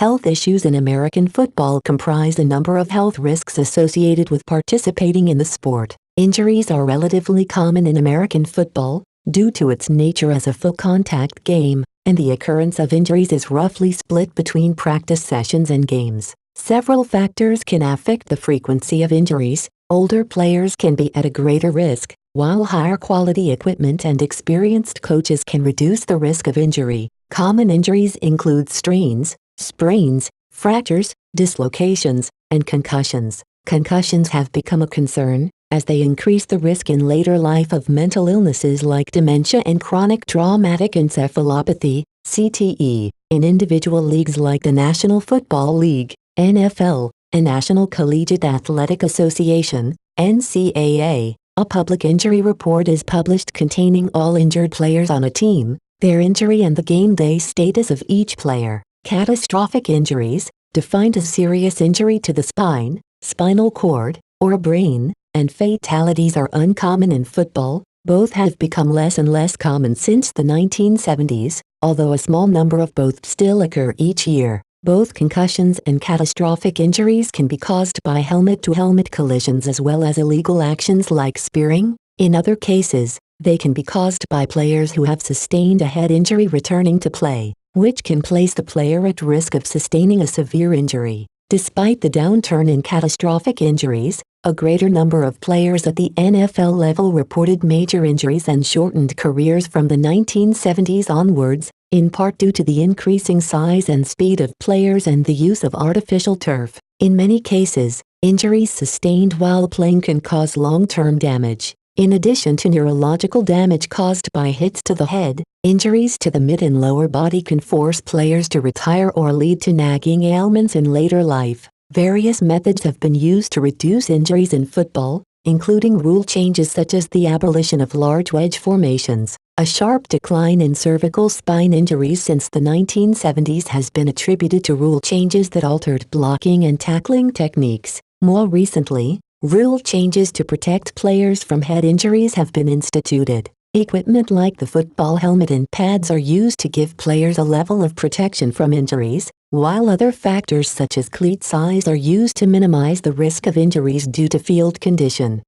Health issues in American football comprise a number of health risks associated with participating in the sport. Injuries are relatively common in American football, due to its nature as a full-contact game, and the occurrence of injuries is roughly split between practice sessions and games. Several factors can affect the frequency of injuries. Older players can be at a greater risk, while higher quality equipment and experienced coaches can reduce the risk of injury. Common injuries include strains, sprains, fractures, dislocations, and concussions. Concussions have become a concern, as they increase the risk in later life of mental illnesses like dementia and chronic traumatic encephalopathy, CTE, in individual leagues like the National Football League, NFL, and National Collegiate Athletic Association, NCAA. A public injury report is published containing all injured players on a team, their injury and the game day status of each player. Catastrophic injuries, defined as serious injury to the spine, spinal cord, or brain, and fatalities are uncommon in football. Both have become less and less common since the 1970s, although a small number of both still occur each year. Both concussions and catastrophic injuries can be caused by helmet-to-helmet collisions as well as illegal actions like spearing. In other cases, they can be caused by players who have sustained a head injury returning to play, which can place the player at risk of sustaining a severe injury. Despite the downturn in catastrophic injuries, a greater number of players at the NFL level reported major injuries and shortened careers from the 1970s onwards, in part due to the increasing size and speed of players and the use of artificial turf. In many cases, injuries sustained while playing can cause long-term damage. In addition to neurological damage caused by hits to the head, injuries to the mid and lower body can force players to retire or lead to nagging ailments in later life. Various methods have been used to reduce injuries in football, including rule changes such as the abolition of large wedge formations. A sharp decline in cervical spine injuries since the 1970s has been attributed to rule changes that altered blocking and tackling techniques. More recently, rule changes to protect players from head injuries have been instituted. Equipment like the football helmet and pads are used to give players a level of protection from injuries, while other factors such as cleat size are used to minimize the risk of injuries due to field condition.